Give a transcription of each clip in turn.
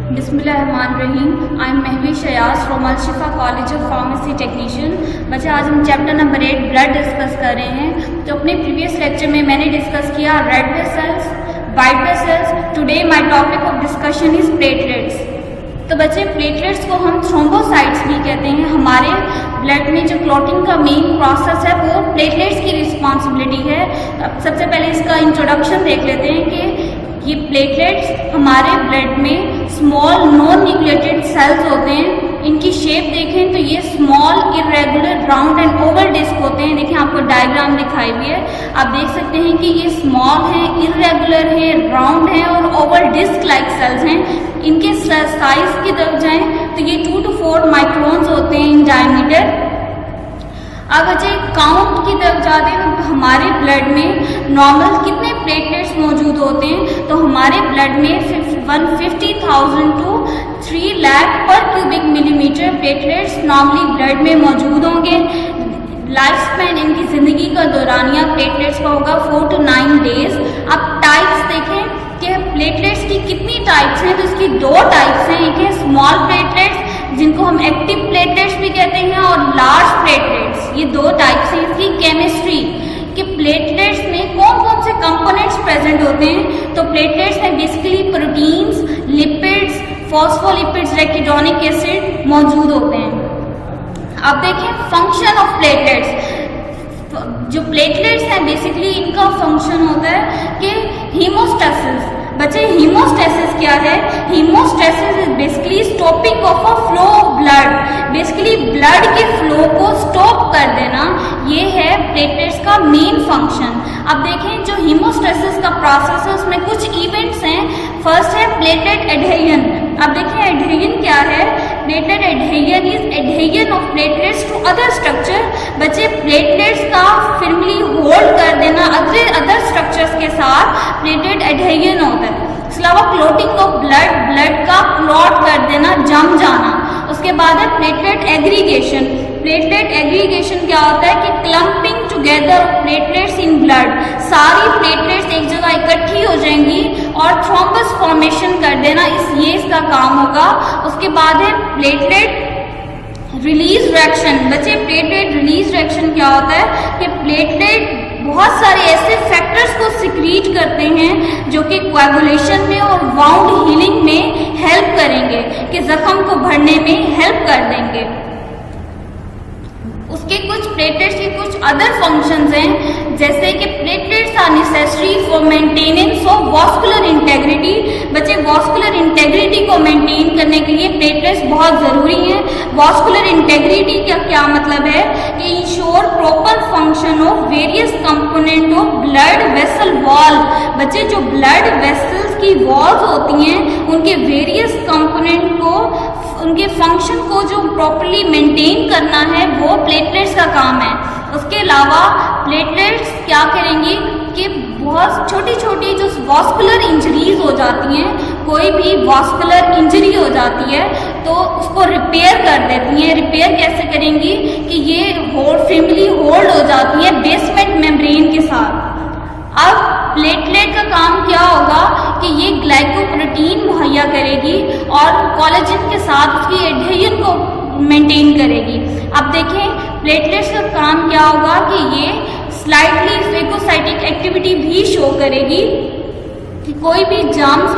बिस्मिल्लाहिर्रहमानिर्रहीम। I am Mahwish Ayaz from Al Shifa college of pharmacy technician. बच्चे आज हम चैप्टर नंबर 8 ब्लड डिस्कस कर रहे हैं। तो अपने प्रीवियस लेक्चर में मैंने डिस्कस किया red blood cells, white blood cells. Today my topic of discussion is platelets. तो बच्चे प्लेटलेट्स को हम थ्रोम्बोसाइट्स भी कहते हैं। हमारे ब्लड में जो क्लॉटिंग का मेन प्रोसेस है वो प्लेटलेट्स की रिस्पॉन्सिबिलिटी है। अब सबसे पहले इसका इंट्रोडक्शन देख लेते हैं कि ये प्लेटलेट्स हमारे ब्लड में स्मॉल नॉन न्यूक्लिएटेड सेल्स होते हैं। इनकी शेप देखें तो ये small irregular round and oval disc होते हैं। देखें आपको डायग्राम दिखाई हुई है, आप देख सकते हैं कि ये स्मॉल है, इरेगुलर है, राउंड है और ओवल डिस्क लाइक सेल्स हैं। इनके साइज की तरफ जाएं तो ये 2 to 4 माइक्रोन्स होते हैं इन डायमीटर। अब बच्चे काउंट की तरफ जाते हैं तो हमारे ब्लड में नॉर्मल कितने प्लेटलेट्स मौजूद होते हैं। तो हमारे ब्लड में 150,000 to 3 लाख पर cubic millimetre platelets normally blood में मौजूद होंगे। लाइफ स्पैन इनकी जिंदगी का दौरानिया प्लेटलेट्स का होगा 4 to 9 डेज। अब टाइप्स देखें कि प्लेटलेट्स की कितनी टाइप्स हैं। तो इसकी 2 टाइप्स हैं। एक है स्मॉल प्लेटलेट्स जिनको हम एक्टिव प्लेटलेट्स भी कहते हैं और लार्ज प्लेटलेट्स। ये 2 टाइप्स हैं। इसकी केमिस्ट्री कि प्लेटलेट्स में कौन कौन से कंपोनेंट्स प्रेजेंट होते हैं। तो प्लेटलेट्स में basically proteins, lipids, phospholipids, arachidonic acid मौजूद होते हैं। अब देखें फंक्शन ऑफ प्लेटलेट्स। जो प्लेटलेट्स हैं बेसिकली इनका फंक्शन होता है कि हीमोस्टेसिस। बच्चे हीमोस्टेसिस क्या है? Haemostasis is basically stopping of a flow of blood. Basically blood के फ्लो को स्टॉप कर देना, ये है प्लेटलेट्स का मेन फंक्शन। अब देखें जो हीमोस्टेसिस का प्रोसेस है उसमें कुछ इवेंट्स हैं। फर्स्ट है प्लेटलेट एडहेजन। अब देखिए एडहेजन क्या है? Platelet adhesion is adhesion of platelets to other structure. बच्चे प्लेटलेट्स का फिर्मली होल्ड कर देना अदर स्ट्रक्चर्स के साथ प्लेटलेट एडहेजन होता है। इसके अलावा क्लॉटिंग ऑफ ब्लड का क्लॉट कर देना, जम जाना। उसके बाद है प्लेटलेट एग्रीगेशन। प्लेटलेट एग्रीगेशन क्या होता है कि clumping together of platelets in blood. सारी प्लेटलेट्स एक जगह इकट्ठी हो जाएंगी और थ्रोम्बस फॉर्मेशन कर देना, ये इसका काम होगा। उसके बाद है प्लेटलेट रिलीज रिएक्शन। बच्चे प्लेटलेट रिलीज रिएक्शन क्या होता है कि प्लेटलेट बहुत सारे ऐसे फैक्टर्स को सिक्रीट करते हैं जो कि कोएगुलेशन में और वाउंड हीलिंग में हेल्प करेंगे, कि जख्म को भरने में हेल्प कर देंगे। उसके कुछ प्लेटलेट्स के कुछ अदर फंक्शंस हैं, जैसे कि platelets are necessary for maintenance of vascular integrity. बच्चे वास्कुलर इंटेग्रिटी को मेंटेन करने के लिए प्लेटलेट्स बहुत जरूरी हैं। वास्कुलर इंटेग्रिटी का क्या मतलब है कि ensure proper function of various component of blood vessel wall. बच्चे जो ब्लड वेसल्स की वॉल्स होती हैं उनके वेरियस कंपोनेंट को, उनके फंक्शन को जो प्रॉपर्ली मेंटेन करना है वो प्लेटलेट्स का काम है। उसके अलावा प्लेटलेट्स क्या करेंगी कि बहुत छोटी छोटी जो वास्कुलर इंजरीज हो जाती हैं, कोई भी वास्कुलर इंजरी हो जाती है तो उसको रिपेयर कर देती हैं। रिपेयर कैसे करेंगी कि ये फिर्मली होल्ड हो जाती है बेसमेंट मेम्ब्रेन के साथ। अब प्लेटलेट का काम क्या होगा कि ये ग्लाइकोप्रोटीन मुहैया करेगी और कोलेजन के साथ उसकी एडहेजन को मेंटेन करेगी। अब देखें प्लेटलेट्स का काम क्या होगा कि ये स्लाइटली फेगोसाइटिक एक्टिविटी भी शो करेगी कि कोई भी जर्म्स,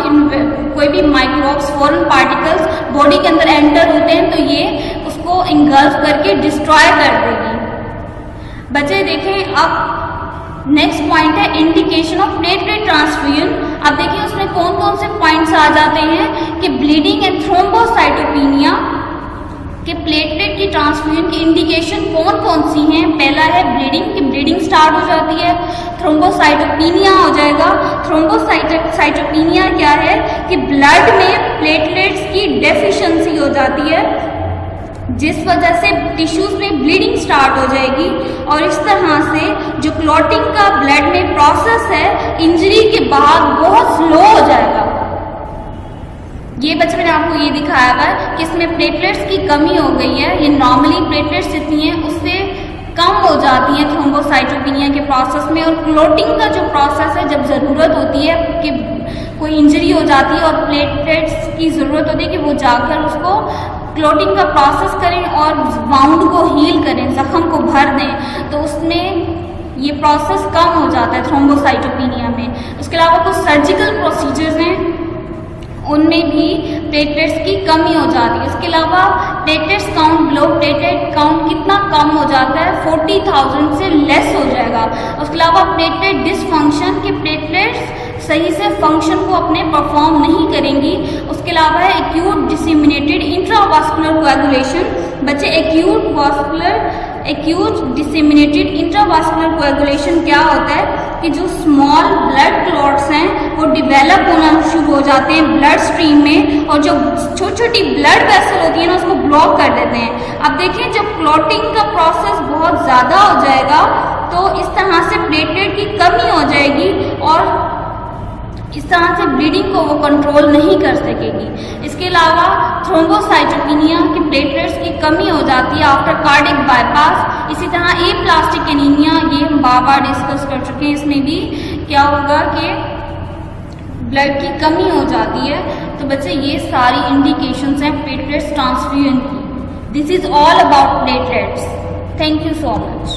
कोई भी माइक्रोब्स, फॉरेन पार्टिकल्स बॉडी के अंदर एंटर होते हैं तो ये उसको इंगल्फ करके डिस्ट्रॉय कर देगी। बच्चे देखें अब नेक्स्ट पॉइंट है इंडिकेशन ऑफ प्लेटलेट ट्रांसफ्यूजन। अब देखिए उसमें कौन कौन से पॉइंट्स आ जाते हैं कि ब्लीडिंग एंड थ्रोम्बोसाइटोपेनिया के प्लेटलेट की ट्रांसफ्यूजन की इंडिकेशन कौन कौन सी हैं। पहला है ब्लीडिंग, कि ब्लीडिंग स्टार्ट हो जाती है। थ्रोम्बोसाइटोपेनिया हो जाएगा। थ्रोम्बोसाइटोपेनिया क्या है कि ब्लड में प्लेटलेट्स की डेफिशिएंसी हो जाती है जिस वजह से टिश्यूज में ब्लीडिंग स्टार्ट हो जाएगी और इस तरह से जो क्लॉटिंग का ब्लड में प्रोसेस है इंजरी के बाद बहुत स्लो हो जाएगा। ये बच्चे मैंने आपको ये दिखाया हुआ है कि इसमें प्लेटलेट्स की कमी हो गई है। ये नॉर्मली प्लेटलेट्स जितनी हैं उससे कम हो जाती हैं थ्रोम्बोसाइटोपेनिया के प्रोसेस में। और क्लॉटिंग का जो प्रोसेस है, जब ज़रूरत होती है कि कोई इंजरी हो जाती है और प्लेटलेट्स की ज़रूरत होती है कि वो जाकर उसको क्लॉटिंग का प्रोसेस करें और वाउंड को हील करें, जख्म को भर दें, तो उसमें ये प्रोसेस कम हो जाता है थ्रोम्बोसाइटोपेनिया में। उसके अलावा कुछ सर्जिकल प्रोसीजर्स हैं, उनमें भी प्लेटलेट्स की कमी हो जाती है। इसके अलावा platelets count, low platelet count कितना कम हो जाता है, 40,000 से लेस हो जाएगा। उसके अलावा प्लेटलेट डिसफंक्शन के प्लेटलेट्स सही से फंक्शन को अपने परफॉर्म नहीं करेंगी। उसके अलावा है एक्यूट डिसेमिनेटेड इंट्रावास्कुलर कोएगुलेशन। बच्चे एक्यूट डिसेमिनेटेड इंट्रावास्कुलर कोएगुलेशन क्या होता है कि जो स्मॉल ब्लड क्लॉट्स हैं वो डिवेलप होना शुरू हो जाते हैं ब्लड स्ट्रीम में, और जो छोटी छोटी ब्लड वेसल होती है ना उसको ब्लॉक कर देते हैं। अब देखिए जब क्लॉटिंग का प्रोसेस बहुत ज़्यादा हो जाएगा तो इस तरह से प्लेटलेट की कमी हो जाएगी और इस तरह से ब्लीडिंग को वो कंट्रोल नहीं कर सकेगी। इसके अलावा थ्रोम्बोसाइटोपेनिया की प्लेटलेट्स की कमी हो जाती है आफ्टर कार्डिक बाईपास। इसी तरह एप्लास्टिक एनीमिया, ये हम बार बार डिस्कस कर चुके हैं, इसमें भी क्या होगा कि ब्लड की कमी हो जाती है। तो बच्चे ये सारी इंडिकेशंस हैं प्लेटलेट्स ट्रांसफ्यूजन की। This is all about platelets. Thank you so much.